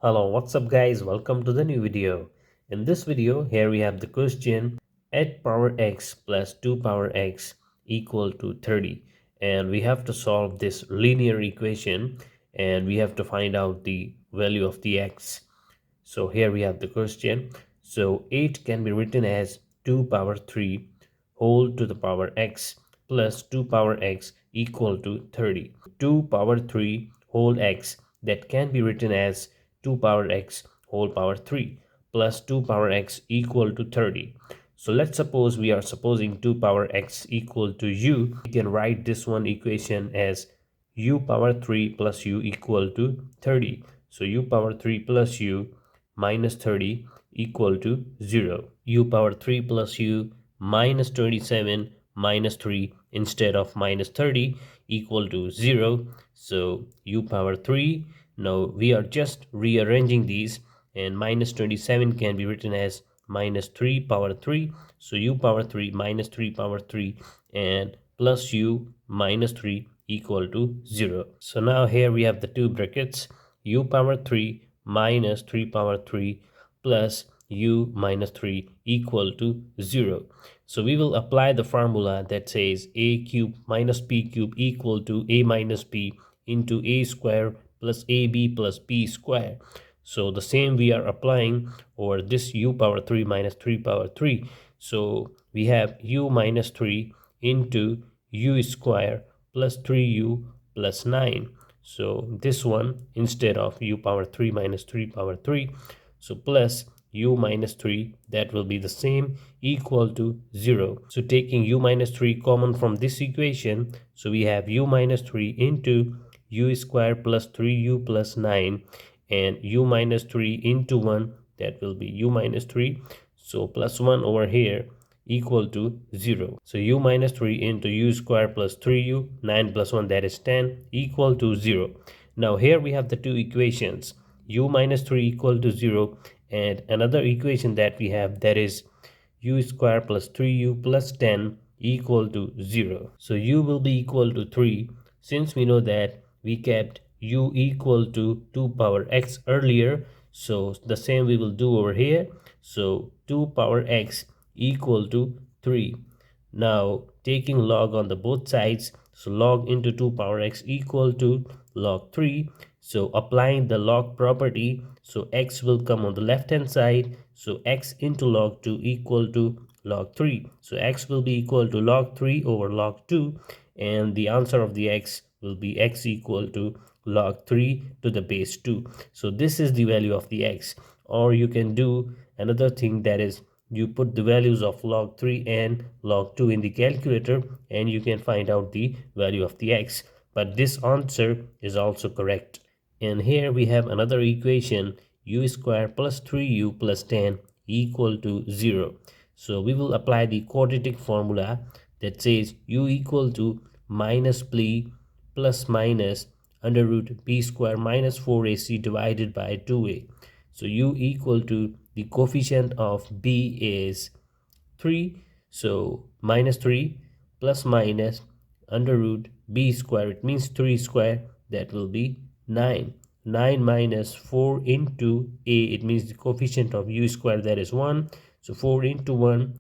Hello, what's up guys? Welcome to the new video. In this video, here we have the question at power x plus 2 power x equal to 30. And we have to solve this linear equation and we have to find out the value of the x. So here we have the question. So 8 can be written as 2 power 3 whole to the power x plus 2 power x equal to 30. 2 power 3 whole x that can be written as 2 power x whole power 3 plus 2 power x equal to 30. So let's suppose we are supposing 2 power x equal to u. We can write this one equation as u power 3 plus u equal to 30. So u power 3 plus u minus 30 equal to 0. U power 3 plus u minus 27 minus 3 instead of minus 30 equal to 0. So u power 3. Now we are just rearranging these, and minus 27 can be written as minus 3 power 3. So u power 3 minus 3 power 3 and plus u minus 3 equal to 0. So now here we have the two brackets, u power 3 minus 3 power 3 plus u minus 3 equal to 0. So we will apply the formula that says a cube minus b cube equal to a minus b into a square plus ab plus b square. So the same we are applying over this u power 3 minus 3 power 3. So we have u minus 3 into u square plus 3u plus 9. So this one instead of u power 3 minus 3 power 3. So plus u minus 3, that will be the same, equal to 0. So taking u minus 3 common from this equation, so we have u minus 3 into u square plus 3u plus 9 and u minus 3 into 1, that will be u minus 3. So plus 1 over here equal to 0. So u minus 3 into u square plus 3u, 9 plus 1, that is 10, equal to 0. Now here we have the two equations, u minus 3 equal to 0 and another equation that we have, that is u square plus 3u plus 10 equal to 0. So u will be equal to 3 since we know that we kept u equal to 2 power x earlier. So the same we will do over here. So 2 power x equal to 3. Now taking log on the both sides, so log into 2 power x equal to log 3. So applying the log property, so x will come on the left hand side, so x into log 2 equal to log 3. So x will be equal to log 3 over log 2 and the answer of the x will be x equal to log 3 to the base 2. So this is the value of the x. Or you can do another thing, that is you put the values of log 3 and log 2 in the calculator and you can find out the value of the x. But this answer is also correct. And here we have another equation, u square plus 3u plus 10 equal to 0. So we will apply the quadratic formula that says u equal to minus b plus minus under root b square minus 4ac divided by 2a. So u equal to the coefficient of b is 3. So minus 3 plus minus under root b square, it means 3 square, that will be 9. 9 minus 4 into a, it means the coefficient of u square, that is 1. So 4 into 1,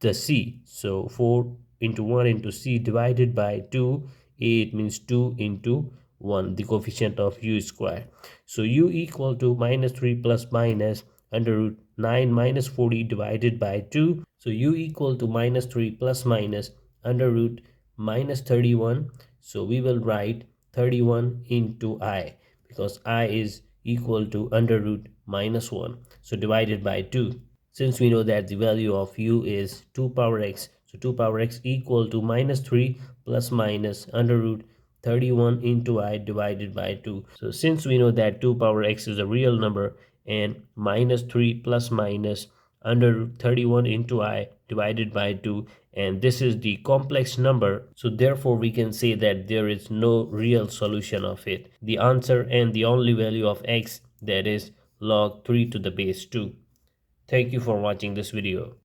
the c. So 4 into 1 into c divided by 2. A, it means 2 into 1, the coefficient of u square. So u equal to minus 3 plus minus under root 9 minus 40 divided by 2. So u equal to minus 3 plus minus under root minus 31. So we will write 31 into I, because I is equal to under root minus 1. So divided by 2. Since we know that the value of u is 2 power x, so 2 power x equal to minus 3 plus minus under root 31 into I divided by 2. So since we know that 2 power x is a real number and minus 3 plus minus under root 31 into I divided by 2, and this is the complex number, so therefore we can say that there is no real solution of it. The answer and the only value of x, that is log 3 to the base 2. Thank you for watching this video.